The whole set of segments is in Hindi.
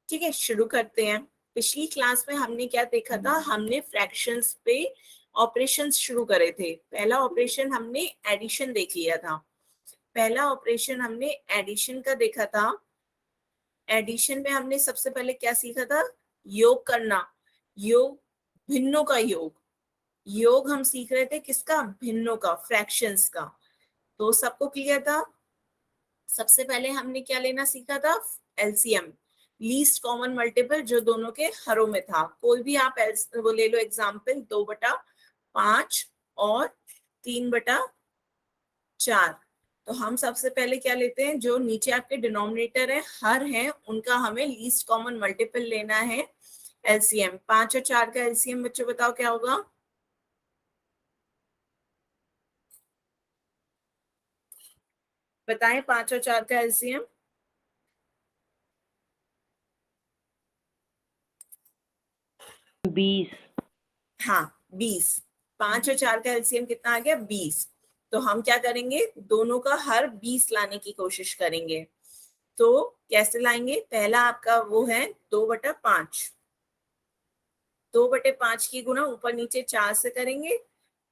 ठीक है, शुरू करते हैं। पिछली क्लास में हमने क्या देखा था, हमने फ्रैक्शंस पे ऑपरेशंस शुरू करे थे। पहला ऑपरेशन हमने एडिशन देख लिया था। पहला ऑपरेशन हमने एडिशन का देखा था। एडिशन में हमने सबसे पहले क्या सीखा था, योग करना। योग, भिन्नों का योग। योग हम सीख रहे थे किसका, भिन्नों का, फ्रैक्शंस का। तो सबको क्लियर था। सबसे पहले हमने क्या लेना सीखा था, एलसीएम, लीस्ट कॉमन मल्टीपल, जो दोनों के हरों में था। कोई भी आप वो ले लो एग्जाम्पल, 2/5 और 3/4। तो हम सबसे पहले क्या लेते हैं, जो नीचे आपके डिनोमिनेटर है, हर है, उनका हमें लीस्ट कॉमन मल्टीपल लेना है, एलसीएम। 5 और 4 का एलसीएम बच्चों बताओ क्या होगा। बताएं 5 और 4 का एलसीएम। 20। हाँ 20। 5 और 4 का एलसीएम कितना आ गया, 20। तो हम क्या करेंगे, दोनों का हर 20 लाने की कोशिश करेंगे। तो कैसे लाएंगे, पहला आपका वो है 2/5। 2/5 की गुणा ऊपर नीचे 4 से करेंगे,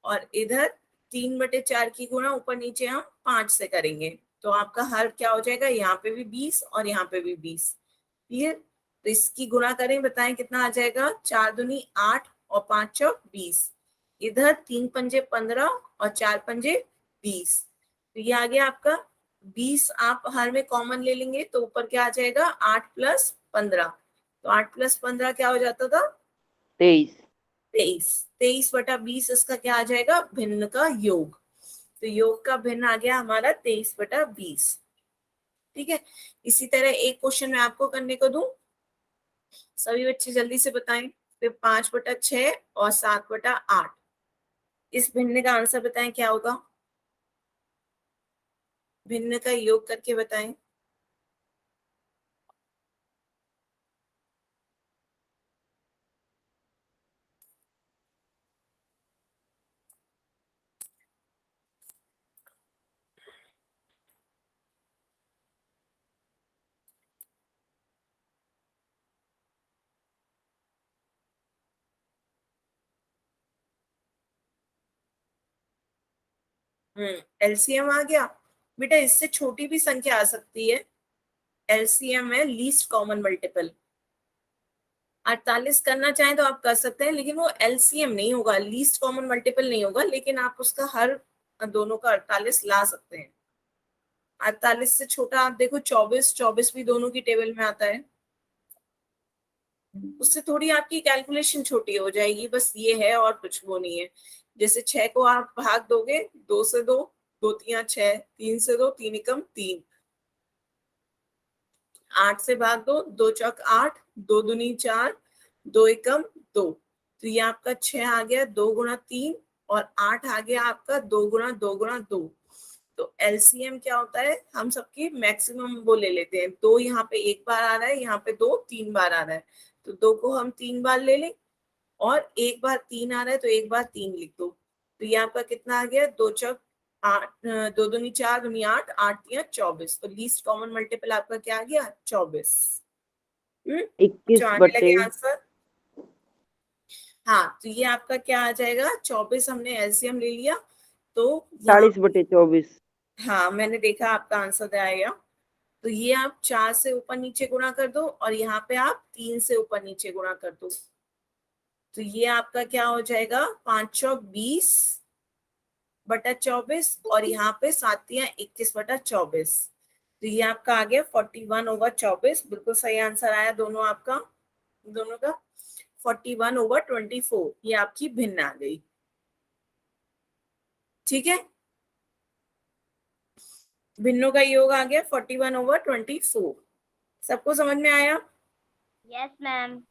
और इधर 3/4 की गुणा ऊपर नीचे हम 5 से करेंगे। तो आपका हर क्या हो जाएगा, यहाँ पे भी 20 और यहाँ पे भी 20। क्लियर। तो इसकी गुणा करें, बताएं कितना आ जाएगा, 4 दूनी 8 और 5 चौक 20। इधर 3 पंजे 15 और 4 पंजे 20। तो ये आ गया आपका 20। आप हर में कॉमन ले लेंगे तो ऊपर क्या आ जाएगा, 8 + 15। तो 8 + 15 क्या हो जाता था, 23। 23। 23/20 इसका क्या आ जाएगा, भिन्न का योग। तो योग का भिन्न आ गया हमारा 23/20। ठीक है। इसी तरह एक क्वेश्चन मैं आपको करने को दूं, सभी बच्चे जल्दी से बताएं। फिर 5/6 और 7/8, इस भिन्न का आंसर बताएं क्या होगा। भिन्न का योग करके बताएं। एलसीएम आ गया बेटा, इससे छोटी भी संख्या आ सकती है। एलसीएम है लीस्ट कॉमन मल्टीपल। 48 करना चाहें तो आप कर सकते हैं, लेकिन वो एलसीएम नहीं होगा, लीस्ट कॉमन मल्टीपल नहीं होगा, लेकिन आप उसका हर दोनों का 48 ला सकते हैं। 48 से छोटा आप देखो 24, 24 भी दोनों की टेबल में आता है। उससे थोड़ी आपकी कैलकुलेशन छोटी हो जाएगी, बस ये है, और कुछ वो नहीं है। जैसे 6 को आप भाग दोगे, 2 से 2, 2 3 6, 3 से 2, 3 एकम 3। 8 से भाग दो, 2 चौक 8, 2 दूनी 4, 2 एकम 2। तो ये आपका 6 आ गया 2 × 3, और 8 आ गया आपका 2 × 2 × 2। तो एलसीएम क्या होता है, हम सबकी मैक्सिमम वो ले लेते हैं। 2 यहाँ पे एक बार आ रहा है, यहाँ पे 2 3 बार आ रहा है, तो 2 को हम 3 बार ले लें, और एक बार 3 आ रहा है तो एक बार 3 लिख दो। तो ये आपका कितना आ गया, 2 चौक 8, 2 दूनी 4, दूनी 8, 8 × 24। तो लीस्ट कॉमन मल्टीपल आपका क्या आ गया, 24। जो आने लगे 21/। आंसर। हाँ, तो ये आपका क्या आ जाएगा, 24 हमने एलसीएम ले लिया। तो यहाँ, 40/24। हाँ मैंने देखा आपका आंसर आएगा। तो ये आप 4 से ऊपर नीचे गुणा कर दो, और यहाँ पे आप 3 से ऊपर नीचे गुणा कर दो। तो ये आपका क्या हो जाएगा, 5 चौक 20/24, और यहाँ पे 7 × 21/24। तो ये आपका आ गया 41/24। बिल्कुल सही आंसर आया दोनों आपका, दोनों का। 41/24 ये आपकी भिन्न आ गई। ठीक है, भिन्नों का योग आ गया 41/24। सबको समझ में आया। Yes ma'am.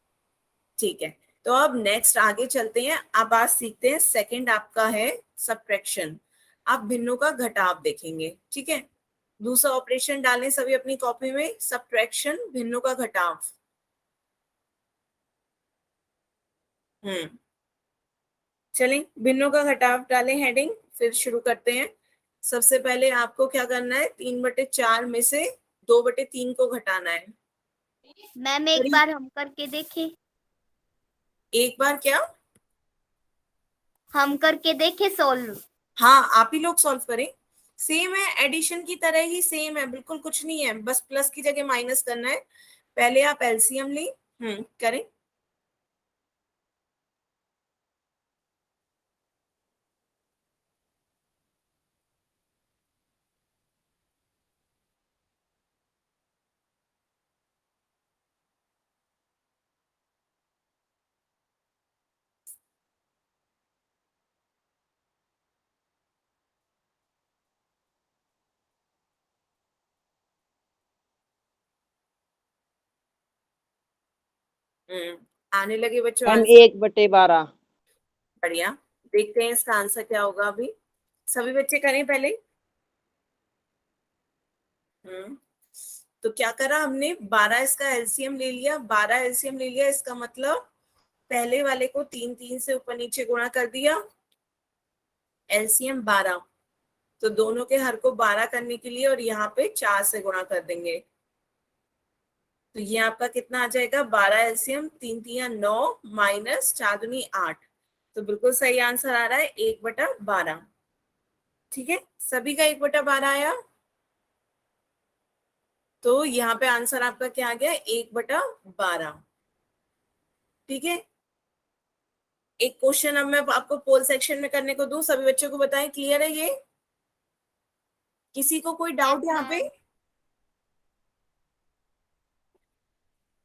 ठीक है, तो अब नेक्स्ट आगे चलते हैं। अब आज सीखते हैं सेकंड आपका है सबट्रैक्शन। आप भिन्नों का घटाव देखेंगे। ठीक है, दूसरा ऑपरेशन डालें सभी अपनी कॉपी में, सबट्रैक्शन, भिन्नों का घटाव। चलें, भिन्नों का घटाव डालें हेडिंग, फिर शुरू करते हैं। सबसे पहले आपको क्या करना है, 3/4 में से 2/3 को घटाना है। मैम एक बार हम करके देखें। एक बार क्या? हम करके देखें सोल्व। हाँ, आप ही लोग सॉल्व करें। सेम है, एडिशन की तरह ही सेम है, बिल्कुल कुछ नहीं है, बस प्लस की जगह माइनस करना है। पहले आप एलसीएम लें। करें। आने लगे बच्चों मैम आंसर? 1/12। बढ़िया। देखते हैं इसका आंसर क्या होगा अभी। सभी बच्चे करें पहले। हम्म तो क्या करा हमने, 12 इसका एलसीएम ले लिया, 12 एलसीएम ले लिया, इसका मतलब पहले वाले को 3 3 से ऊपर नीचे गुणा कर दिया, एलसीएम 12। तो दोनों के हर को 12 करने के लिए और यहाँ पे 4 से गुणा कर देंगे। तो ये आपका कितना आ जाएगा, 12 एलसीएम, 3 3 9 माइनस 4 दूनी 8। तो बिल्कुल सही आंसर आ रहा है 1/12। ठीक है, सभी का 1/12 आया। तो यहाँ पे आंसर आपका क्या आ गया, 1/12। ठीक है, एक क्वेश्चन अब मैं आपको पोल सेक्शन में करने को दूं, सभी बच्चों को बताएं, क्लियर है ये? किसी को कोई डाउट यहाँ पे?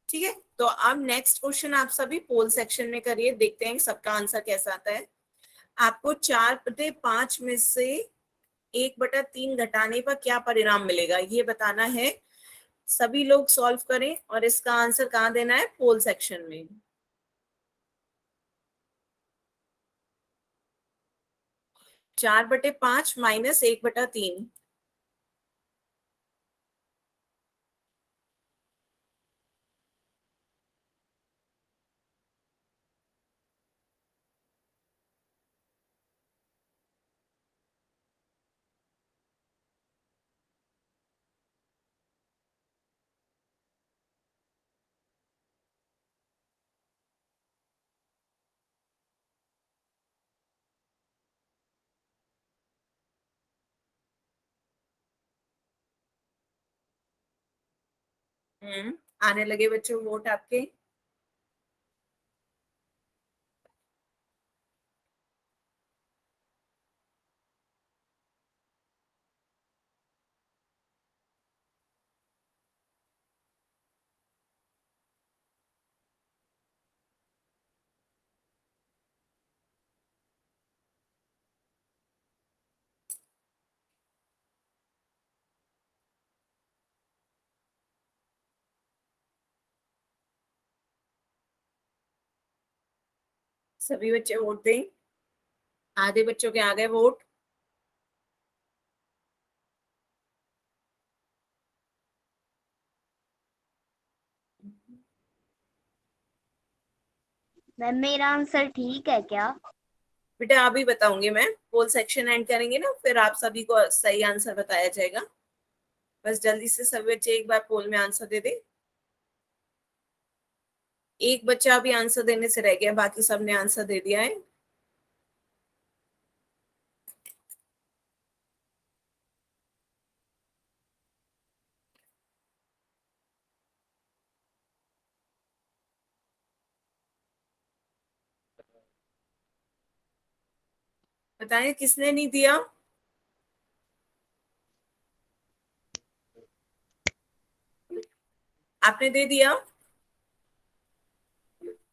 ठीक है, तो अब नेक्स्ट क्वेश्चन आप सभी पोल सेक्शन में करिए, देखते हैं सबका आंसर कैसा आता है। आपको 4/5 में से 1/3 घटाने पर क्या परिणाम मिलेगा ये बताना है। सभी लोग सॉल्व करें और इसका आंसर कहाँ देना है, पोल सेक्शन में। 4/5 माइनस 1/3। आने लगे बच्चों वोट आपके। सभी बच्चे वोट दें। आधे बच्चों के आ गए वोट। मैम मेरा आंसर ठीक है क्या? बेटा अभी बताऊंगी मैं, पोल सेक्शन एंड करेंगे ना, फिर आप सभी को सही आंसर बताया जाएगा। बस जल्दी से सभी बच्चे एक बार पोल में आंसर दे दे। एक बच्चा अभी आंसर देने से रह गया, बाकी सबने आंसर दे दिया है। बताएं किसने नहीं दिया। आपने दे दिया।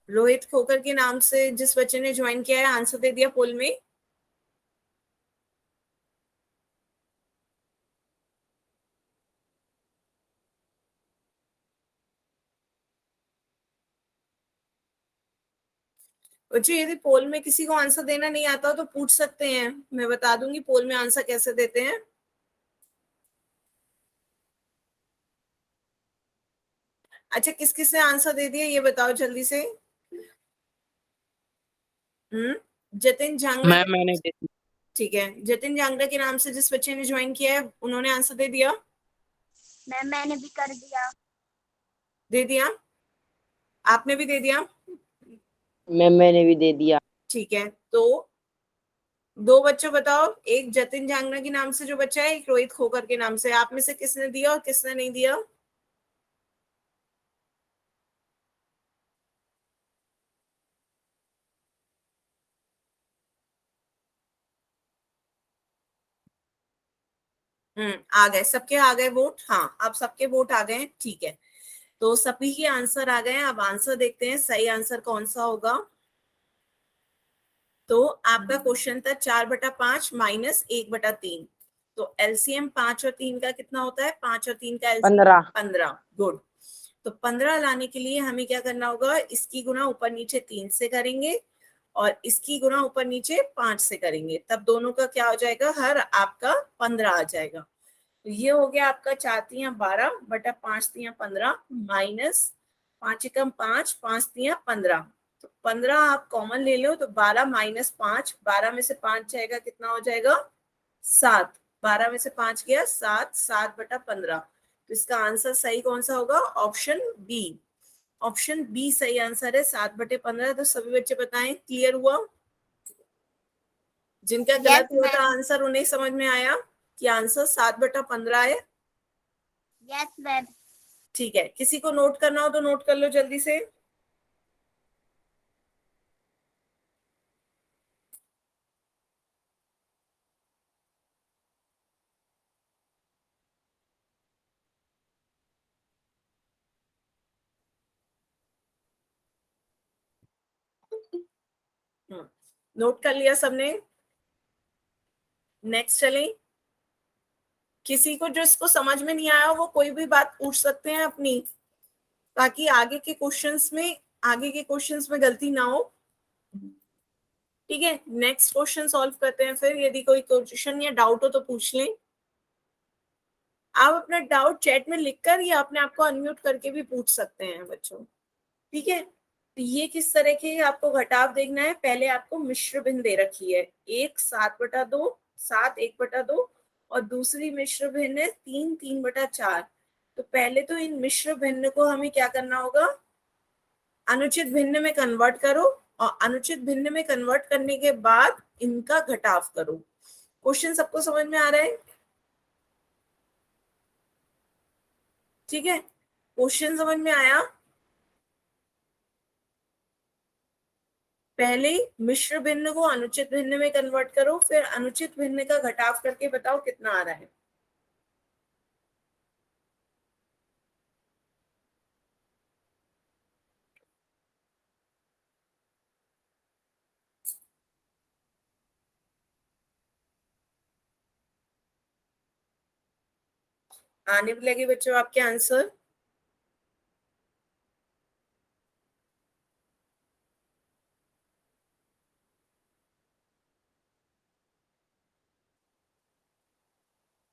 रोहित खोकर के नाम से जिस बच्चे ने ज्वाइन किया है, आंसर दे दिया पोल में। बच्चों यदि पोल में किसी को आंसर देना नहीं आता हो तो पूछ सकते हैं, मैं बता दूंगी पोल में आंसर कैसे देते हैं। अच्छा, किस किस ने आंसर दे दिया ये बताओ जल्दी से। जतिन झांगड़ा मैम मैंने दे दी। ठीक है, जतिन झांगड़ा के नाम से जिस बच्चे ने ज्वाइन किया है उन्होंने आंसर दे दिया। मैम मैंने भी कर दिया। दे दिया? आपने भी दे दिया? मैम मैंने भी दे दिया। ठीक है, तो दो बच्चों बताओ, एक जतिन जांगना के नाम से जो बच्चा है, एक रोहित खोकर के नाम से, आप में से किसने दिया और किसने नहीं दिया? आ गए, सबके आ गए वोट? हाँ, अब सबके वोट आ गए हैं, ठीक है। तो सभी के आंसर आ गए हैं। अब आंसर देखते हैं सही आंसर कौन सा होगा। तो आपका क्वेश्चन था 4/5 माइनस 1/3। तो एलसीएम 5 और 3 का कितना होता है? 5 और 3 का एलसीएम 15। 15। गुड। तो 15 लाने के लिए हमें क्या करना होगा? इसकी गुणा ऊपर नीचे 3 से करेंगे और इसकी गुणा ऊपर नीचे 5 से करेंगे, तब दोनों का क्या हो जाएगा? हर आपका 15 आ जाएगा। तो ये हो गया आपका 4×3=12/5×15 माइनस 5×5 5×3=15। तो 15 आप कॉमन ले लो तो 12 माइनस 5, 12 में से 5 जाएगा, कितना हो जाएगा? 7। 12 में से 5 गया 7, 7/15। तो इसका आंसर सही कौन सा होगा? Option B. ऑप्शन बी सही आंसर है, 7/15। तो सभी बच्चे बताएं, क्लियर हुआ? जिनका यस गलत हुआ था मैम। आंसर, उन्हें समझ में आया कि आंसर 7/15 है? Yes ma'am. ठीक है, किसी को नोट करना हो तो नोट कर लो जल्दी से। नोट कर लिया सबने? नेक्स्ट चलें। किसी को जो इसको समझ में नहीं आया वो कोई भी बात पूछ सकते हैं अपनी, ताकि आगे के क्वेश्चंस में गलती ना हो। ठीक है, नेक्स्ट क्वेश्चन सॉल्व करते हैं फिर। यदि कोई क्वेश्चन या डाउट हो तो पूछ लें। आप अपना डाउट चैट में लिखकर या अपने आप को अनम्यूट करके भी पूछ सकते हैं बच्चों। ठीक है, तो ये किस तरह के आपको घटाव देखना है? पहले आपको मिश्र भिन्न दे रखी है, एक 7/2, 7 1/2, और दूसरी मिश्र भिन्न है 3 3/4। तो पहले तो इन मिश्र भिन्न को हमें क्या करना होगा? अनुचित भिन्न में कन्वर्ट करो, और अनुचित भिन्न में कन्वर्ट करने के बाद इनका घटाव करो। क्वेश्चन सबको समझ में आ रहा है? ठीक है, क्वेश्चन समझ में आया? पहले मिश्र भिन्न को अनुचित भिन्न में कन्वर्ट करो, फिर अनुचित भिन्न का घटाव करके बताओ कितना आ रहा है। आने भी लगे बच्चों आपके आंसर?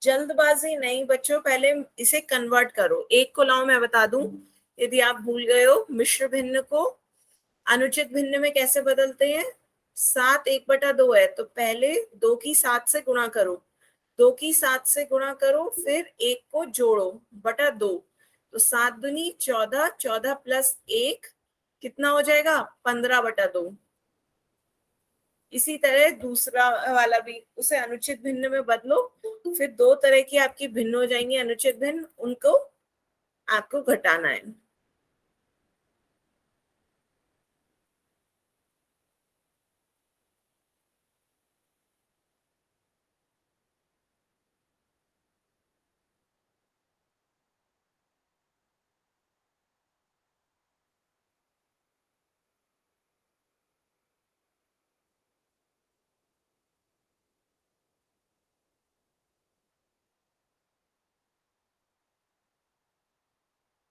जल्दबाजी नहीं बच्चों, पहले इसे कन्वर्ट करो। एक को लाओ मैं बता दूं, यदि आप भूल गए हो। मिश्र भिन्न को अनुचित भिन्न में कैसे बदलते हैं? 7 1/2 है, तो पहले 2 की 7 से गुणा करो, 2 की 7 से गुणा करो, फिर 1 को जोड़ो बटा 2। तो 7 दूनी 14, 14 प्लस 1 कितना हो जाएगा? 15/2। इसी तरह दूसरा वाला भी, उसे अनुचित भिन्न में बदलो, फिर दो तरह की आपकी भिन्न हो जाएंगी अनुचित भिन्न, उनको आपको घटाना है।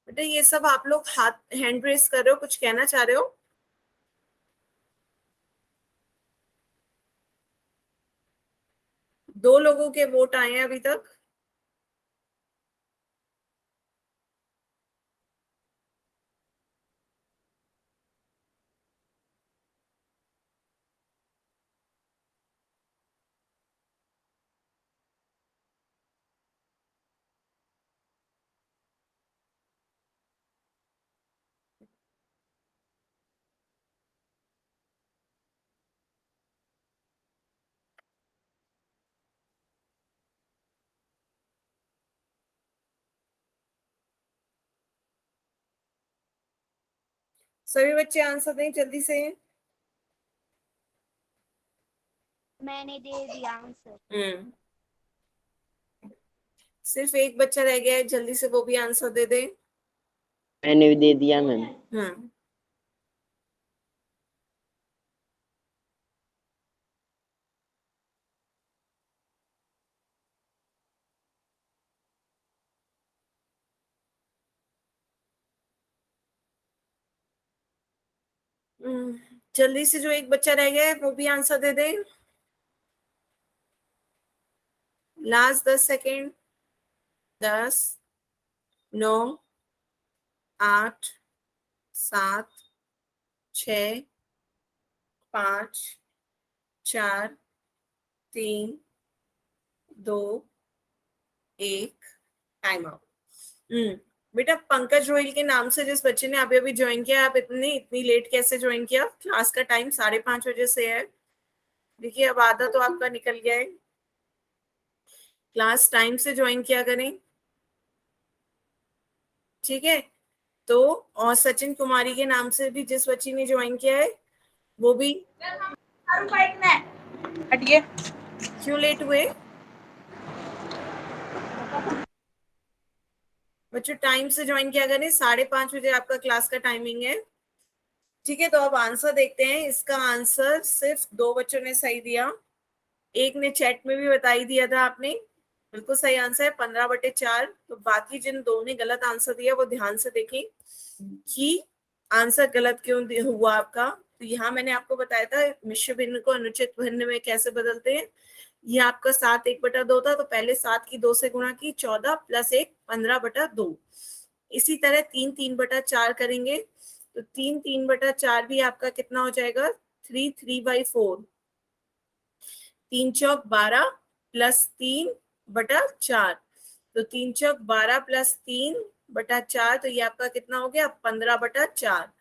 बेटा ये सब आप लोग हाथ हैंड रेस कर रहे हो, कुछ कहना चाह रहे हो? दो लोगों के वोट आए हैं अभी तक। सभी बच्चे आंसर दें जल्दी से। मैंने दे दिया आंसर। सिर्फ एक बच्चा रह गया है, जल्दी से वो भी आंसर दे दे। मैंने भी दे दिया मैम। जल्दी से जो एक बच्चा रह गया है वो भी आंसर दे दे। Last 10 second. 10, 9, 8, 7, 6, 5, 4, 3, 2, 1, time out. बेटा पंकज रोहिल के नाम से जिस बच्चे ने अभी अभी ज्वाइन किया, आप इतनी लेट कैसे ज्वाइन किया? क्लास का टाइम 5:30 से है। देखिए अब आधा तो आपका निकल गया है। क्लास टाइम से ज्वाइन किया करें, ठीक है? तो और सचिन कुमारी के नाम से भी जिस बच्ची ने ज्वाइन किया है वो भी। हटिए। क्यों लेट हुए बच्चों? टाइम से ज्वाइन किया करें, 5:30 आपका क्लास का टाइमिंग है, ठीक है? तो अब आंसर देखते हैं। इसका आंसर सिर्फ 2 बच्चों ने सही दिया, एक ने चैट में भी बता ही दिया था आपने। बिल्कुल सही आंसर है 15/4। तो बाकी जिन 2 ने गलत आंसर दिया वो ध्यान से देखें कि आंसर गलत क्यों हुआ आपका। तो यहाँ मैंने आपको बताया था मिश्र भिन्न को अनुचित भिन्न में कैसे बदलते हैं। ये आपका 7 1/2 था, तो पहले 7 की 2 से गुणा की, 14 + 1 15/2। इसी तरह 3 3/4 करेंगे, तो 3 3/4 भी आपका कितना हो जाएगा? 3 3/4। 3 चौक 12 + 3/4, तो 3 चौक 12 + 3/4, तो ये आपका कितना हो गया? 15/4।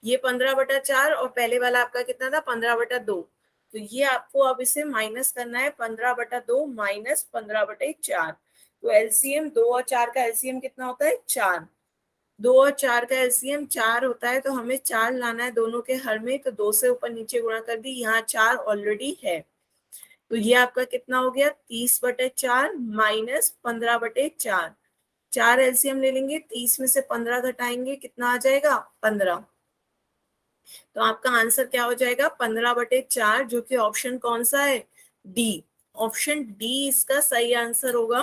ये 15/4 और पहले वाला आपका कितना था? 15/2। तो ये आपको अब इसे माइनस करना है, 15/2 माइनस 15/4। तो एलसीएम 2 और 4 का एलसीएम कितना होता है? 4। 2 और 4 का एलसीएम 4 होता है, तो हमें 4 लाना है दोनों के हर में, तो 2 से ऊपर नीचे गुणा कर दी, यहाँ 4 ऑलरेडी है। तो ये आपका कितना हो गया? 30/4 माइनस 15/4। 4 एलसीएम ले लेंगे, 30 में से 15 घटाएंगे, कितना आ जाएगा? 15। तो आपका आंसर क्या हो जाएगा? 15/4, जो कि ऑप्शन कौन सा है? डी। ऑप्शन डी इसका सही आंसर होगा,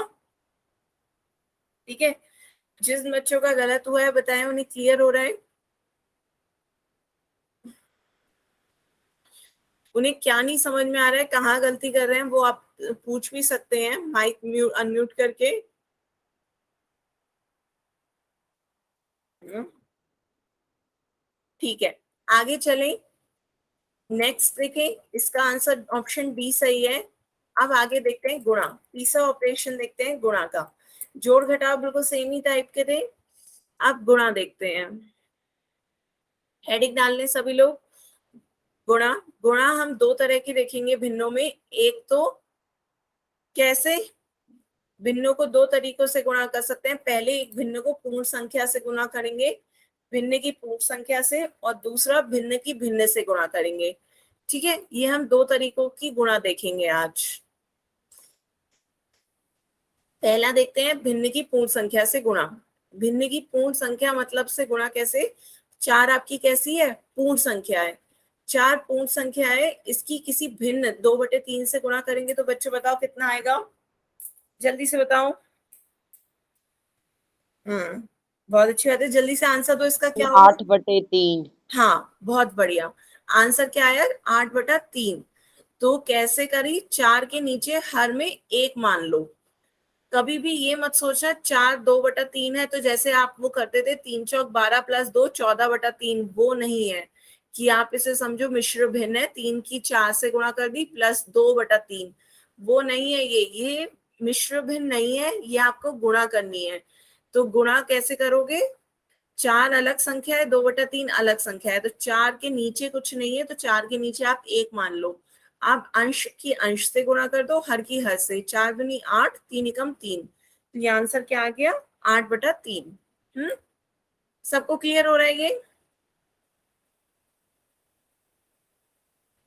ठीक है? जिस बच्चों का गलत हुआ है बताएं, उन्हें क्लियर हो रहा है? उन्हें क्या नहीं समझ में आ रहा है, कहाँ गलती कर रहे हैं, वो आप पूछ भी सकते हैं माइक म्यूट अनम्यूट करके। ठीक है, आगे चलें। नेक्स्ट देखें, इसका आंसर ऑप्शन बी सही है। अब आगे देखते हैं गुणा, तीसरा ऑपरेशन देखते हैं गुणा का। जोड़ घटाव बिल्कुल सेम ही टाइप के थे, अब गुणा देखते हैं। हेडिंग डालने सभी लोग। गुणा, गुणा हम 2 तरह की देखेंगे भिन्नों में। एक तो कैसे भिन्नों को 2 तरीकों से गुणा कर सकते हैं। पहले एक भिन्न को पूर्ण संख्या से गुणा करेंगे, भिन्न की पूर्ण संख्या से, और दूसरा भिन्न की भिन्न से गुणा करेंगे, ठीक है? ये हम 2 तरीकों की गुणा देखेंगे आज। पहला देखते हैं भिन्न की पूर्ण संख्या से गुणा। भिन्न की पूर्ण संख्या मतलब से गुणा कैसे? 4 आपकी कैसी है? पूर्ण संख्या है। 4 पूर्ण संख्या है, इसकी किसी भिन्न 2/3 से गुणा करेंगे, तो बच्चों बताओ कितना आएगा? जल्दी से बताओ। बहुत अच्छी बात है, जल्दी से आंसर दो। इसका क्या होगा? 8/3। हाँ, बहुत बढ़िया। आंसर क्या आया? 8/3। तो कैसे करी? 4 के नीचे हर में 1 मान लो। कभी भी ये मत सोचना 4 2/3 है, तो जैसे आप वो करते थे 3 चौक 12 + 2 14/3, वो नहीं है। कि आप इसे समझो मिश्र भिन्न है, 3 की 4 से गुणा कर दी प्लस 2/3, वो नहीं है। ये मिश्र भिन्न नहीं है, ये आपको गुणा करनी है। तो गुणा कैसे करोगे? 4 अलग संख्या है, 2/3 अलग संख्या है, तो 4 के नीचे कुछ नहीं है, तो 4 के नीचे आप 1 मान लो। आप अंश की अंश से गुणा कर दो, हर की हर से। 4 दूनी 8, 3 एकम 3, तो ये आंसर क्या आ गया? 8/3। सबको क्लियर हो रहा है ये?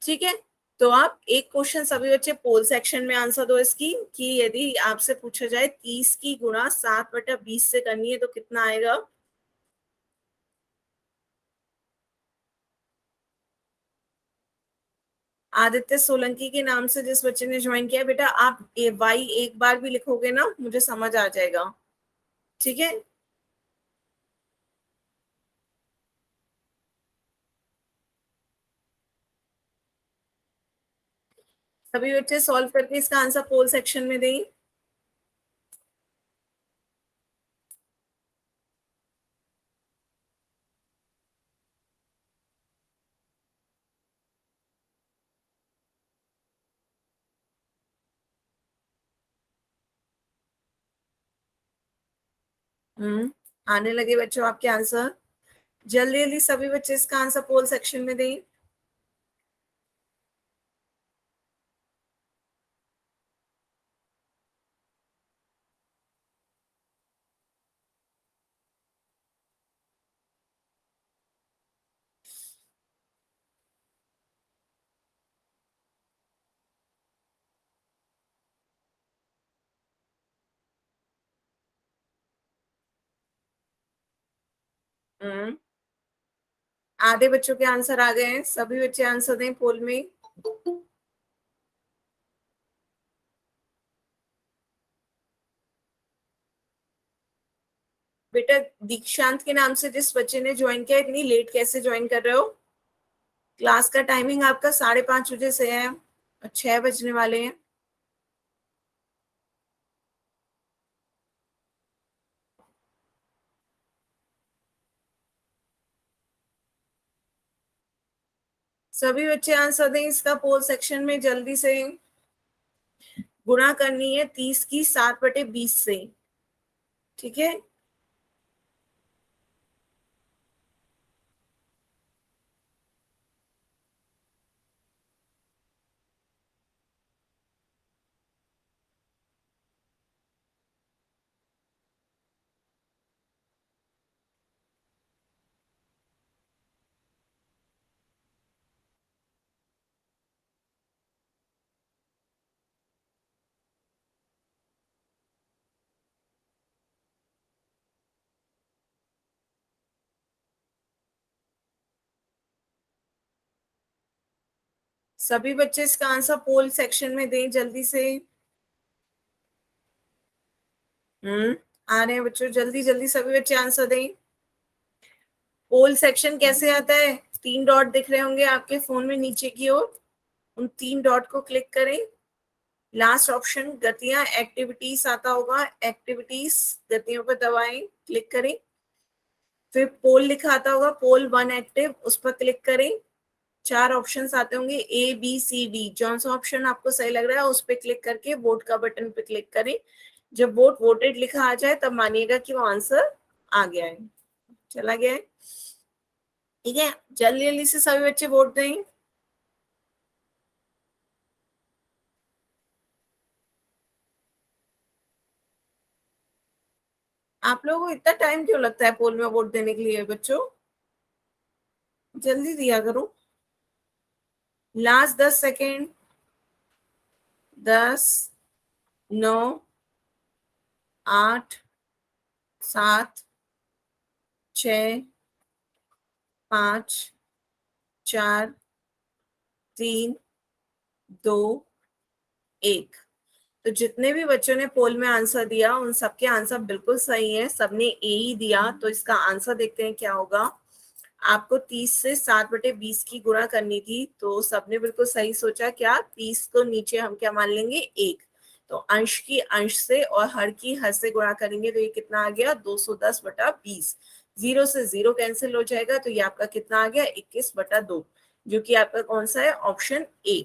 ठीक है, तो आप एक क्वेश्चन सभी बच्चे पोल सेक्शन में आंसर दो इसकी, कि यदि आपसे पूछा जाए 30 की गुणा 7/20 से करनी है तो कितना आएगा। आदित्य सोलंकी के नाम से जिस बच्चे ने ज्वाइन किया, बेटा आप वाई एक बार भी लिखोगे ना मुझे समझ आ जाएगा, ठीक है। सभी बच्चे सॉल्व करके इसका आंसर पोल सेक्शन में दें। आने लगे बच्चों आपके आंसर, जल्दी जल्दी सभी बच्चे इसका आंसर पोल सेक्शन में दें। आधे बच्चों के आंसर आ गए हैं, सभी बच्चे आंसर दें पोल में। बेटा दीक्षांत के नाम से जिस बच्चे ने ज्वाइन किया, इतनी लेट कैसे ज्वाइन कर रहे हो। क्लास का टाइमिंग आपका 5:30 से है और 6 बजने वाले हैं। सभी बच्चे आंसर दें इसका पोल सेक्शन में जल्दी से। गुणा करनी है 30 की 7/20 से, ठीक है। सभी बच्चे इसका आंसर पोल सेक्शन में दें जल्दी से। आ रहे हैं बच्चों, जल्दी जल्दी सभी बच्चे आंसर दें। पोल सेक्शन कैसे आता है, 3 डॉट दिख रहे होंगे आपके फोन में नीचे की ओर, उन 3 डॉट को क्लिक करें। लास्ट ऑप्शन गतियां एक्टिविटीज आता होगा, एक्टिविटीज गतियों पर दबाएं, क्लिक करें। फिर पोल लिखा आता होगा, पोल 1 एक्टिव, उस पर क्लिक करें। 4 ऑप्शंस आते होंगे ABCD, जौन सा ऑप्शन आपको सही लग रहा है उस पर क्लिक करके वोट का बटन पे क्लिक करें। जब वोट वोटेड लिखा आ जाए तब मानिएगा कि वो आंसर आ गया है, चला गया है, ठीक है। जल्दी जल्दी से सभी बच्चे वोट दें। आप लोगों को इतना टाइम क्यों लगता है पोल में वोट देने के लिए बच्चों, जल्दी दिया करो। Last 10 second, 10, 9, 8, 7, 6, 5, 4, 3, 2, 1। तो जितने भी बच्चों ने पोल में आंसर दिया उन सबके आंसर बिल्कुल सही है, सबने ए ही दिया। तो इसका आंसर देखते हैं क्या होगा। आपको 30 से 7/20 की गुणा करनी थी, तो सबने बिल्कुल सही सोचा। क्या 30 को नीचे हम क्या मान लेंगे 1, तो अंश की अंश से और हर की हर से गुणा करेंगे तो ये कितना आ गया 210/20। 0 से 0 कैंसिल हो जाएगा, तो ये आपका कितना आ गया 21/2, जो कि आपका कौन सा है ऑप्शन ए।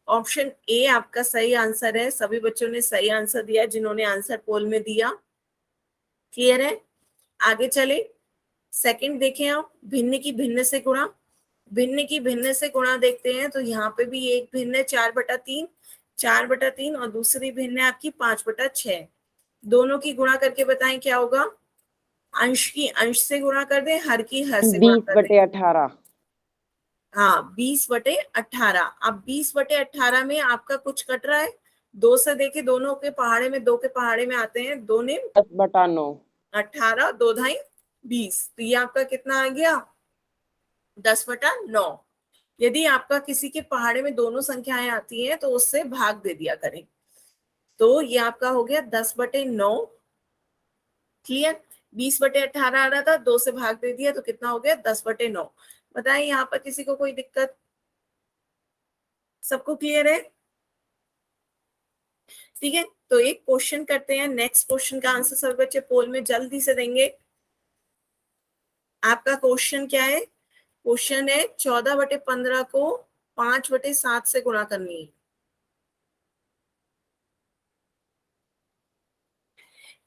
ऑप्शन ए आपका सही आंसर है। सभी बच्चों ने सही आंसर दिया जिन्होंने आंसर पोल में दिया, क्लियर है। आगे चले, सेकंड देखें आप, भिन्न की भिन्न से गुणा। भिन्न की भिन्न से गुणा देखते हैं तो यहाँ पे भी एक भिन्न है 4/3, 4/3 और दूसरी भिन्न है आपकी 5/6। दोनों की गुणा करके बताएं क्या होगा। अंश की अंश से गुणा कर दें, हर की हर से गुणा बीस कर दें। बटे 18। हाँ 20/18। अब 20/18 में आपका कुछ कट रहा है, 2 से देखे दोनों के पहाड़े में, 2 के पहाड़े में आते हैं, 2 ने 10/9। 18, 2 ढाई 20, तो ये आपका कितना आ गया 10/9। यदि आपका किसी के पहाड़े में दोनों संख्याएं आती हैं तो उससे भाग दे दिया करें। तो ये आपका हो गया 10/9। क्लियर। 20/18 आ रहा था, 2 से भाग दे दिया तो कितना हो गया 10/9। बताएं यहाँ पर किसी को कोई दिक्कत? सबको क्लियर है? ठीक है, तो एक क्वेश्चन करते हैं। नेक्स्ट क्वेश्चन का आंसर सब बच्चे पोल में जल्दी से देंगे। आपका क्वेश्चन क्या है? क्वेश्चन है 14/15 को 5/7 से गुणा करनी है।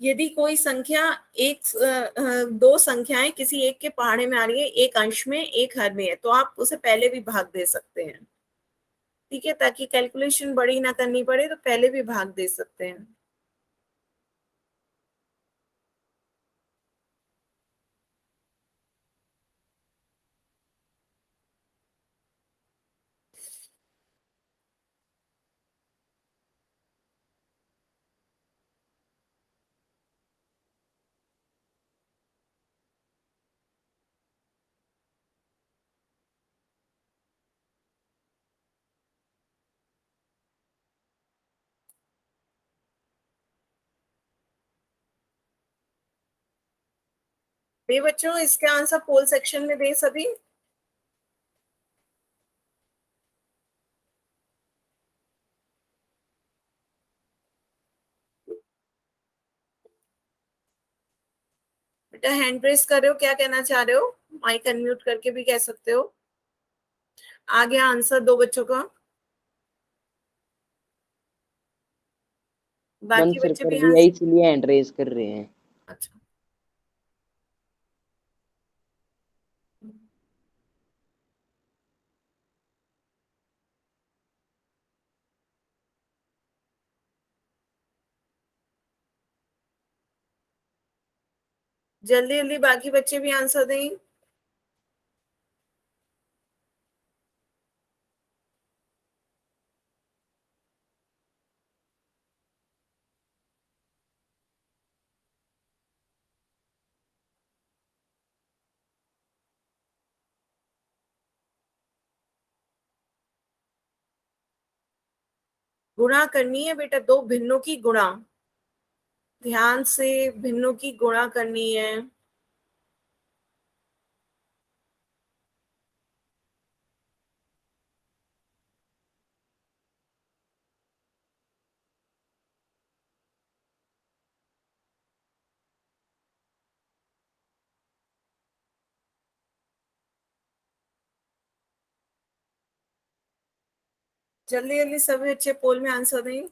यदि कोई संख्या दो संख्याएं किसी एक के पहाड़े में आ रही है, एक अंश में एक हर में है, तो आप उसे पहले भी भाग दे सकते हैं। ठीक है, ताकि कैलकुलेशन बड़ी ना करनी पड़े, तो पहले भी भाग दे सकते हैं। ये बच्चों इसके आंसर पोल सेक्शन में दे सभी। बेटा हैंड प्रेस कर रहे हो, क्या कहना चाह रहे हो? माइक अनम्यूट करके भी कह सकते हो। आ गया आंसर दो बच्चों का? बंद बाकी सर बच्चे कर भी दिया, आंसर। इसलिए हैंड रेज कर रहे हैं। अच्छा, जल्दी जल्दी बाकी बच्चे भी आंसर दें। गुणा करनी है बेटा, दो भिन्नों की गुणा। ध्यान से, भिन्नों की गुणा करनी है। जल्दी जल्दी सभी बच्चे पोल में आंसर दें।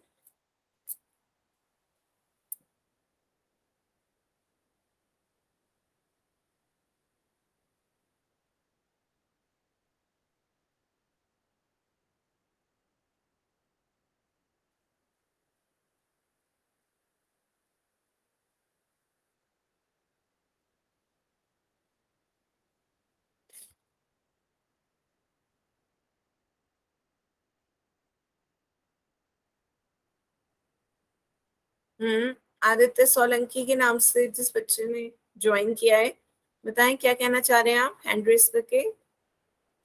आदित्य सोलंकी के नाम से जिस बच्चे ने ज्वाइन किया है, बताएं क्या कहना चाह रहे हैं आप? हैंड रेस करके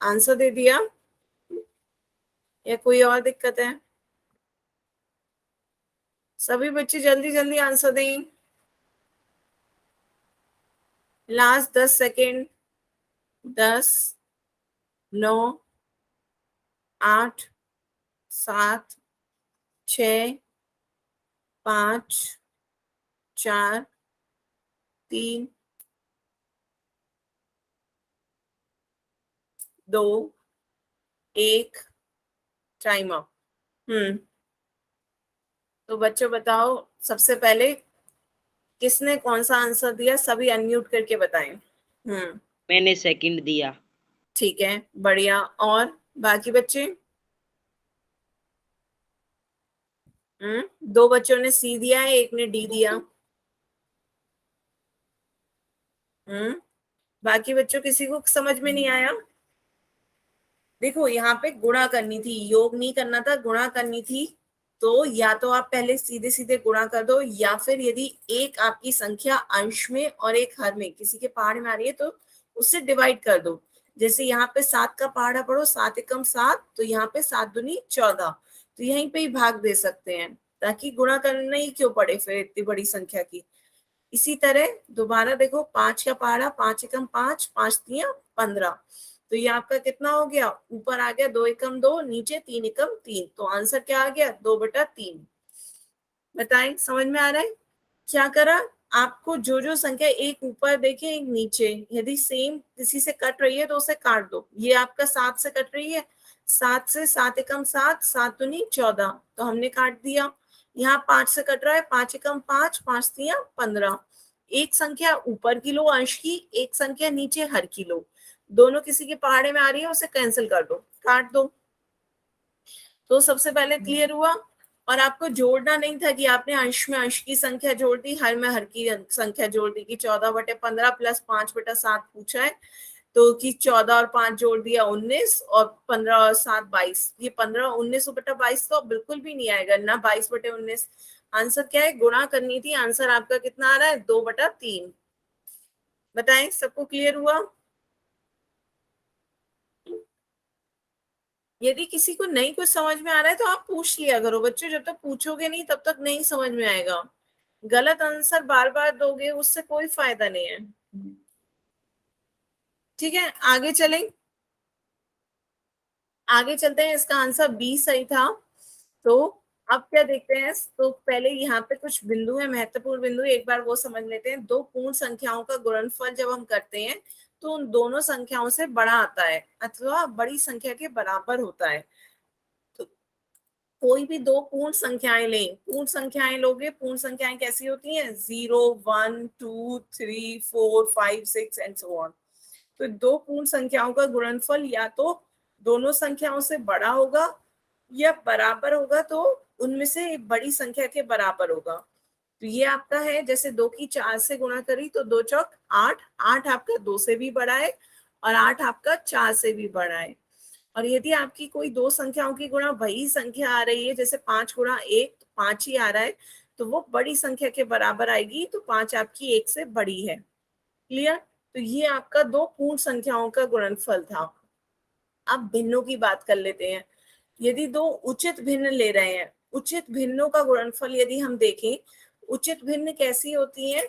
आंसर दे दिया या कोई और दिक्कत है? सभी बच्चे जल्दी जल्दी आंसर दें। Last 10 second. 10, 9, 8, 7, 6, 5, 4, 3, 2, 1। Time up. तो बच्चों बताओ, सबसे पहले किसने कौन सा आंसर दिया? सभी अनम्यूट करके बताएं। मैंने सेकंड दिया। ठीक है, बढ़िया। और बाकी बच्चे? दो बच्चों ने सी दिया है, एक ने डी दिया। बाकी बच्चों किसी को समझ में नहीं आया? देखो यहाँ पे गुणा करनी थी, योग नहीं करना था, गुणा करनी थी। तो या तो आप पहले सीधे सीधे गुणा कर दो, या फिर यदि एक आपकी संख्या अंश में और एक हर में किसी के पहाड़ में आ रही है तो उससे डिवाइड कर दो। जैसे यहाँ पे 7 का पहाड़ा पढ़ो, 7 एकम 7, तो यहाँ पे 7 दूनी 14, तो यहीं पे ही भाग दे सकते हैं, ताकि गुणा करना ही क्यों पड़े फिर इतनी बड़ी संख्या की। इसी तरह दोबारा देखो, 5 का पहाड़ा, 5 एकम 5, 5 तिया 15, तो ये आपका कितना हो गया, ऊपर आ गया 2 एकम 2, नीचे 3 एकम 3, तो आंसर क्या आ गया, 2/3। बताएं, समझ में आ रहा है? क्या करा आपको, जो जो संख्या एक ऊपर देखे एक नीचे, यदि सेम किसी से कट रही है तो उसे काट दो। ये आपका 7 से कट रही है, 7 से 7 एकम 7, 7 दूनी 14, तो हमने काट दिया। यहाँ 5 से कट रहा है, 5 एकम 5, 5 तिया 15। एक संख्या ऊपर की लो अंश की, एक संख्या नीचे हर की लो, दोनों किसी के पहाड़े में आ रही है, उसे कैंसिल कर दो, काट दो। तो सबसे पहले क्लियर हुआ। और आपको जोड़ना नहीं था कि आपने अंश में अंश की संख्या जोड़ दी, हर में हर की संख्या जोड़ दी, कि 14/15 प्लस 5/7 पूछा है, तो कि 14 और 5 जोड़ दिया 19, और 15 और 7 22, ये 15 19/22 तो बिल्कुल भी नहीं आएगा ना, 22/19। आंसर क्या है, गुणा करनी थी, आंसर आपका कितना आ रहा है, 2/3। बताएं, सबको क्लियर हुआ? यदि किसी को नहीं कुछ समझ में आ रहा है तो आप पूछ लिया करो बच्चों, जब तक पूछोगे नहीं तब तक नहीं समझ में आएगा। गलत आंसर बार बार दोगे उससे कोई फायदा नहीं है। ठीक है, आगे चलें। आगे चलते हैं, इसका आंसर बी सही था। तो अब क्या देखते हैं, तो पहले यहाँ पे कुछ बिंदु है, महत्वपूर्ण बिंदु, एक बार वो समझ लेते हैं। दो पूर्ण संख्याओं का गुणनफल जब हम करते हैं तो उन दोनों संख्याओं से बड़ा आता है अथवा बड़ी संख्या के बराबर होता है। तो कोई भी दो पूर्ण संख्याएं लें, पूर्ण संख्याएं लोगे, पूर्ण संख्याएं कैसी होती हैं, 0 1 2 3 4 5 6 एंड सो ऑन। तो दो पूर्ण संख्याओं का गुणनफल या तो दोनों संख्याओं से बड़ा होगा या बराबर होगा, तो उनमें से एक बड़ी संख्या के बराबर होगा। तो ये आपका है, जैसे 2 की 4 से गुणा करी तो 2 चौक 8, 8 आपका 2 से भी बड़ा है और 8 आपका 4 से भी बड़ा है। और यदि आपकी कोई दो संख्याओं की गुणा वही संख्या आ रही है, जैसे 5 गुणा 1, तो 5 ही आ रहा है, तो वो बड़ी संख्या के बराबर आएगी, तो 5 आपकी 1 से बड़ी है। क्लियर? तो ये आपका दो पूर्ण संख्याओं का गुणनफल था। अब भिन्नों की बात कर लेते हैं। यदि दो उचित भिन्न ले रहे हैं, उचित भिन्नों का गुणनफल यदि हम देखें, उचित भिन्न कैसी होती है,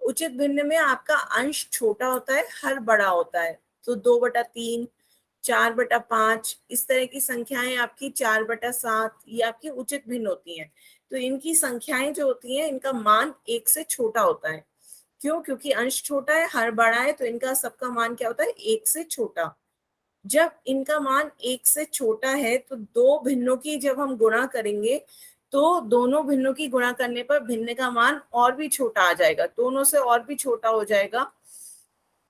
उचित भिन्न में आपका अंश छोटा होता है, हर बड़ा होता है। तो 2/3, 4/5, इस तरह की संख्याएं आपकी 4/7, ये आपकी उचित भिन्न होती हैं। तो इनकी संख्याएं जो होती हैं, इनका मान 1 से छोटा होता है। क्यों? क्योंकि अंश छोटा है, हर बड़ा है, तो इनका सबका मान क्या होता है, 1 से छोटा। जब इनका मान 1 से छोटा है तो दो भिन्नों की जब हम गुणा करेंगे तो दोनों भिन्नों की गुणा करने पर भिन्न का मान और भी छोटा आ जाएगा, दोनों से और भी छोटा हो जाएगा।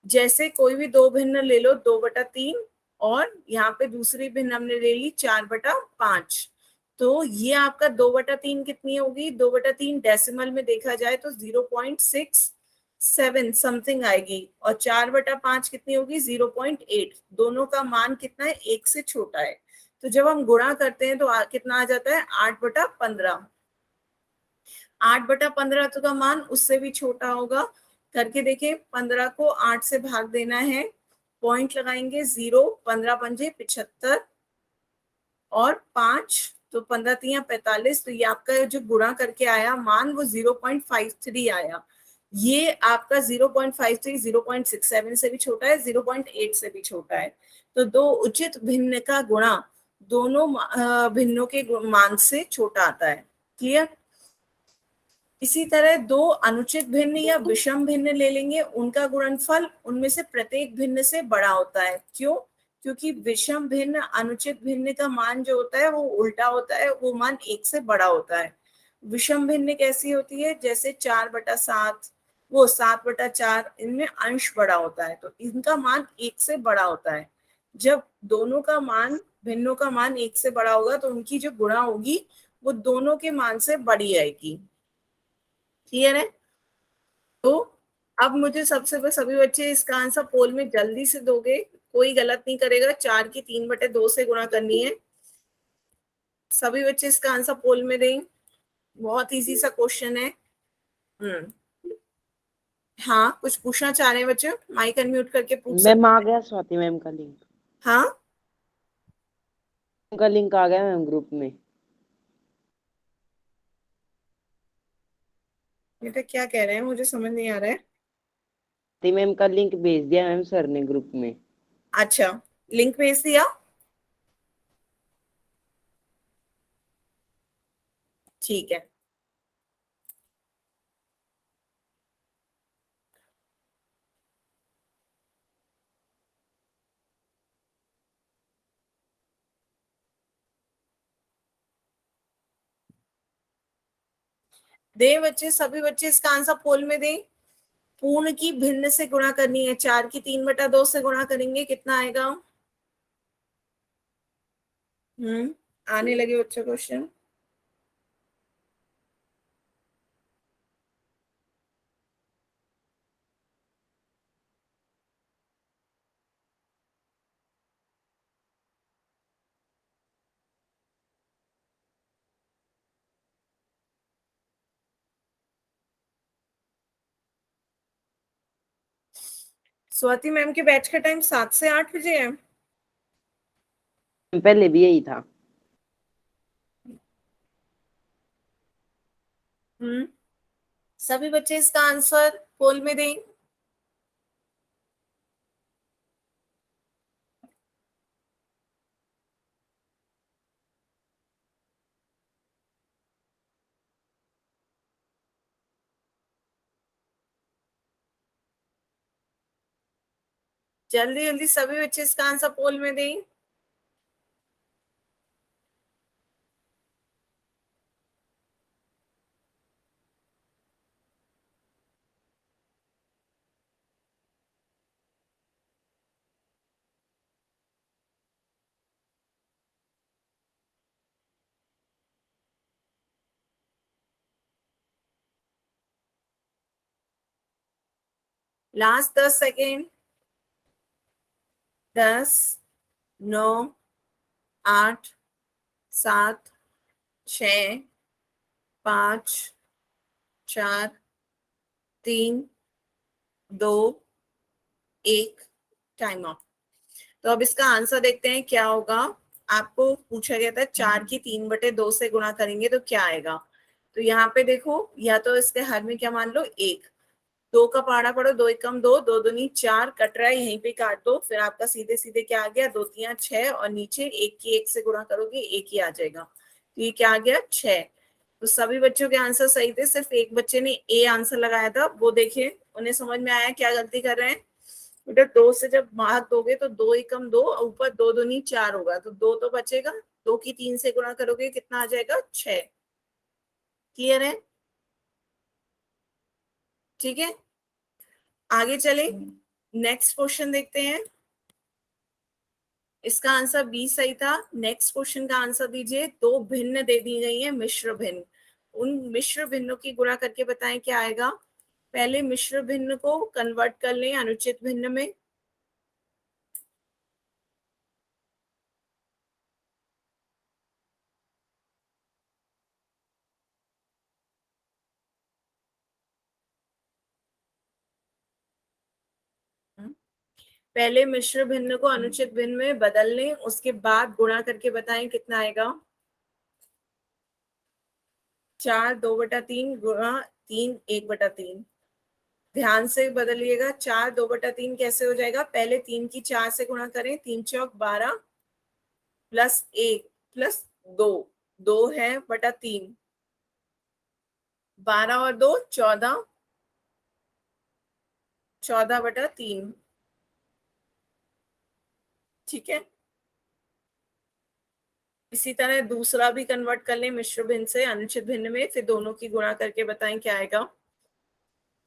जैसे कोई भी दो भिन्न ले लो, 2/3, और यहाँ पे दूसरी भिन्न हमने ले ली 4/5, तो ये आपका 2/3 कितनी होगी, 2/3 डेसिमल में देखा जाए तो 0.67 समथिंग आएगी, और 4/5 कितनी होगी, 0.8। दोनों का मान कितना है, 1 से छोटा है। तो जब हम गुणा करते हैं तो कितना आ जाता है, 8/15। 8/15 तो का मान उससे भी छोटा होगा। करके देखें, 15 को 8 से भाग देना है, पॉइंट लगाएंगे 0, 15 पंजे 75 और 5, तो 15 तिया 45, तो ये आपका जो गुणा करके आया मान वो 0.53 आया। ये आपका 0.53 0.67 से भी छोटा है, 0.8 से भी छोटा है। तो दो उचित भिन्न का गुणा दोनों भिन्नों के मान से छोटा आता है। क्लियर? इसी तरह दो अनुचित भिन्न या विषम भिन्न ले लेंगे, उनका गुणनफल उनमें से प्रत्येक भिन्न से बड़ा होता है। क्यों? क्योंकि विषम भिन्न अनुचित भिन्न का मान जो होता है वो उल्टा होता है, वो मान 1 से बड़ा होता है। विषम भिन्न कैसी होती है, जैसे 4/7, वो 7/4, इनमें अंश बड़ा होता है, तो इनका मान 1 से बड़ा होता है। जब दोनों का मान, भिन्नों का मान 1 से बड़ा होगा तो उनकी जो गुणा होगी वो दोनों के मान से बड़ी आएगी। क्लियर है? तो अब मुझे सभी बच्चे इसका आंसर पोल में जल्दी से दोगे, कोई गलत नहीं करेगा। 4 की 3/2 से गुणा करनी है। सभी बच्चे इसका आंसर पोल में दें। बहुत इजी सा क्वेश्चन है। हाँ, कुछ पूछना चाह रहे हैं बच्चे? माइक अनम्यूट करके पूछ मैम सकते आ हैं। गया स्वाति मैम का लिंक। हाँ, उनका लिंक आ गया मैम ग्रुप में। बेटा क्या कह रहे हैं, मुझे समझ नहीं आ रहा है। स्वाति मैम का लिंक भेज दिया मैम सर ने ग्रुप में। अच्छा, लिंक भेज दिया। ठीक है। दे बच्चे, सभी बच्चे इसका आंसर पोल में दें। पूर्ण की भिन्न से गुणा करनी है। 4 की 3/2 से गुणा करेंगे, कितना आएगा? आने लगे बच्चों क्वेश्चन। स्वाति मैम के बैच का टाइम 7 से 8 बजे है। पहले भी यही था। सभी बच्चे इसका आंसर पोल में दें। जल्दी जल्दी सभी बच्चे इसका आंसर पोल में दें। Last 10 second. 10, 9, 8, 7, 6, 5, 4, 3, 2, 1, time of. तो अब इसका आंसर देखते हैं क्या होगा। आपको पूछा गया था 4 की 3/2 से गुणा करेंगे तो क्या आएगा। तो यहाँ पे देखो, या तो इसके हर में क्या मान लो 1, 2 का पहाड़ा पढ़ो, 2 एकम 2, 2 दूनी 4, कट रहा है यहीं पे काट दो। फिर आपका सीधे सीधे क्या आ गया, 2 3 6, और नीचे 1 की 1 से गुणा करोगे 1 ही आ जाएगा। तो ये क्या आ गया, 6। तो सभी बच्चों के आंसर सही थे, सिर्फ एक बच्चे ने ए आंसर लगाया था। वो देखिए, उन्हें समझ में आया क्या गलती कर रहे हैं। बेटा 2 से जब भाग दोगे तो 2 एकम 2, और ऊपर 2 दूनी 4 होगा, तो 2 तो बचेगा। 2 की 3 से गुणा करोगे कितना आ जाएगा, 6। क्लियर है? ठीक है, आगे चले, नेक्स्ट क्वेश्चन देखते हैं। इसका आंसर बी सही था। नेक्स्ट क्वेश्चन का आंसर दीजिए। 2 भिन्न दे दी गई है, मिश्र भिन्न। उन मिश्र भिन्नों की गुणा करके बताएं क्या आएगा। पहले मिश्र भिन्न को कन्वर्ट कर लें अनुचित भिन्न में। पहले मिश्र भिन्न को अनुचित भिन्न में बदल लें, उसके बाद गुणा करके बताएं कितना आएगा। 4 2/3 गुणा 3 1/3। ध्यान से बदलिएगा। 4 2/3 कैसे हो जाएगा, पहले 3 की 4 से गुणा करें, 3 चौक 12 प्लस 1 प्लस 2, 2 है बटा 3, 12 और 2 14, 14/3। ठीक है, इसी तरह दूसरा भी कन्वर्ट कर लें मिश्र भिन्न से अनुचित भिन्न में, फिर दोनों की गुणा करके बताएं क्या आएगा।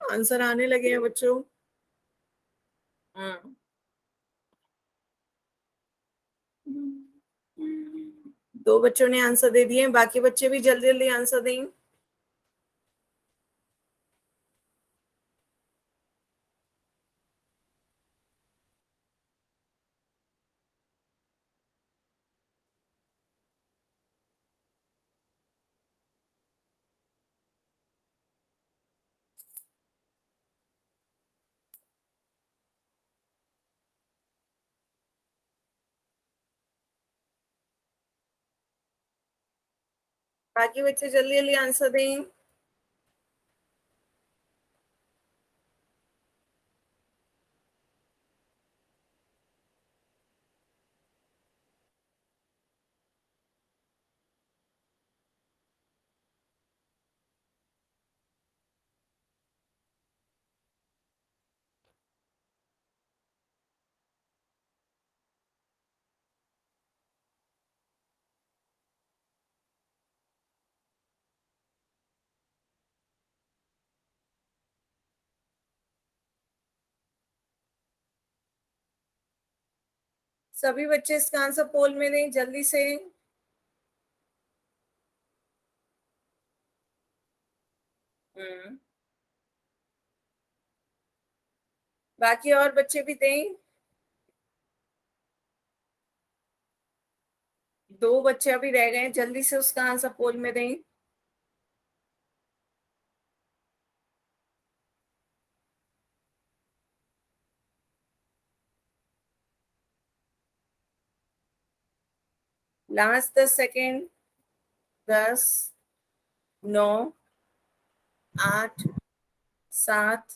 आंसर आने लगे हैं बच्चों। हम्म 2 बच्चों ने आंसर दे दिए, बाकी बच्चे भी जल्दी जल्दी आंसर दें। बाकी बच्चे जल्दी जल्दी आंसर दें। सभी बच्चे इसका आंसर पोल में दें जल्दी से। बाकी और बच्चे भी दें। 2 बच्चे अभी रह गए हैं, जल्दी से उसका आंसर पोल में दें। Last 10 second. 10, 9, 8, 7,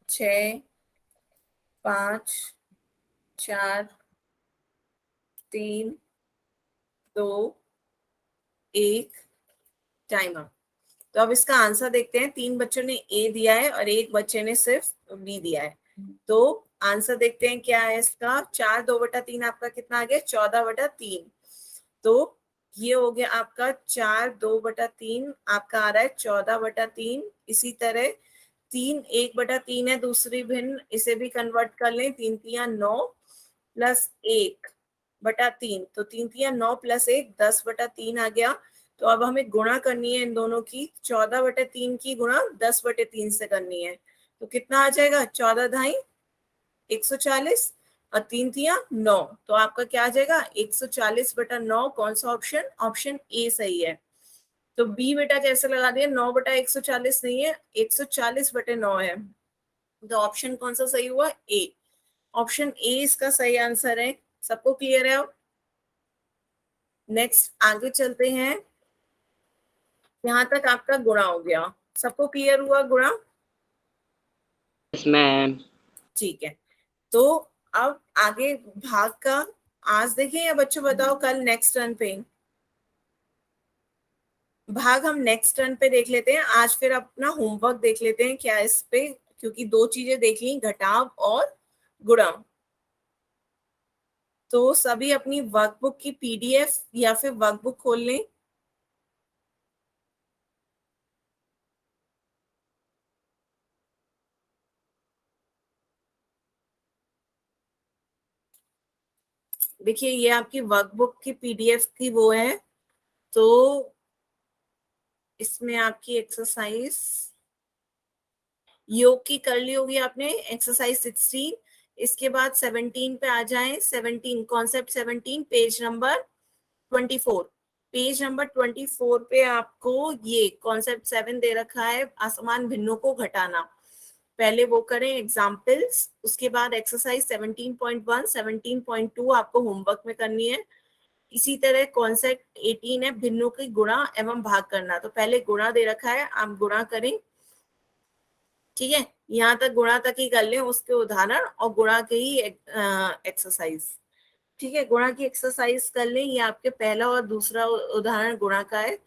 6, 5, 4, 3, 2, 1, time up. तो अब इसका आंसर देखते हैं। 3 बच्चों ने ए दिया है और 1 बच्चे ने सिर्फ बी दिया है। तो आंसर देखते हैं क्या है इसका। 4 2/3 आपका कितना आ गया? 14/3। तो ये हो गया आपका 4 2/3 आपका आ रहा है 14/3। इसी तरह 3 1/3 है दूसरी भिन्न, इसे भी कन्वर्ट कर लें। 3 3 9 प्लस 1/3, तो 3 3 9 प्लस 1 10/3 आ गया। तो अब हमें गुणा करनी है इन दोनों की। 14/3 की गुणा 10/3 से करनी है। तो कितना आ जाएगा? 14 ढाई 140 और 3 तिया 9। तो आपका क्या आ जाएगा? 140/9। कौन सा ऑप्शन? ऑप्शन ए सही है। तो बी बेटा कैसे लगा दिया? 9/140 नहीं है, 140/9 है। तो ऑप्शन कौन सा सही हुआ? ए। ऑप्शन ए इसका सही आंसर है। सबको क्लियर है? अब नेक्स्ट आगे चलते हैं। यहाँ तक आपका गुणा हो गया। सबको क्लियर हुआ गुणा? Yes ma'am. ठीक है। तो अब आगे भाग का आज देखें या बच्चों बताओ कल नेक्स्ट टर्न पे? भाग हम नेक्स्ट टर्न पे देख लेते हैं। आज फिर अपना होमवर्क देख लेते हैं क्या इस पे, क्योंकि 2 चीजें देख ली, घटाव और गुणा। तो सभी अपनी वर्कबुक की पीडीएफ या फिर वर्कबुक खोल लें। देखिए ये आपकी वर्कबुक की पीडीएफ की वो है। तो इसमें आपकी एक्सरसाइज योग की कर ली होगी आपने, एक्सरसाइज 16। इसके बाद 17 पे आ जाएं। 17 concept 17 page number 24। Page number 24 पे आपको ये कॉन्सेप्ट 7 दे रखा है, असमान भिन्नों को घटाना। पहले वो करें एग्जाम्पल्स, उसके बाद एक्सरसाइज 17.1 17.2 आपको होमवर्क में करनी है। इसी तरह कॉन्सेप्ट 18 है भिन्नों की गुणा एवं भाग करना। तो पहले गुणा दे रखा है, आप गुणा करें। ठीक है, यहाँ तक गुणा तक ही कर लें, उसके उदाहरण और गुणा के ही एक्सरसाइज। ठीक है, गुणा की एक्सरसाइज कर लें। ये आपके पहला और दूसरा उदाहरण गुणा का है,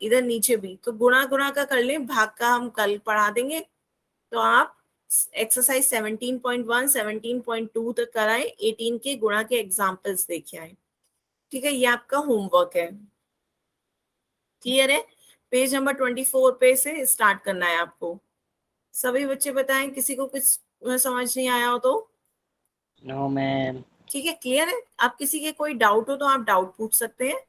इधर नीचे भी। तो गुणा गुणा का कर लें, भाग का हम कल पढ़ा देंगे। तो आप एक्सरसाइज 17.1 17.2 तक कराएं, 18 के गुणा के एग्जाम्पल्स देखे आए। ठीक है, ये आपका होमवर्क है। क्लियर है? पेज नंबर 24 पे से स्टार्ट करना है आपको। सभी बच्चे बताएं, किसी को कुछ समझ नहीं आया हो तो? No ma'am. ठीक है, क्लियर है। आप किसी के कोई डाउट हो तो आप डाउट पूछ सकते हैं।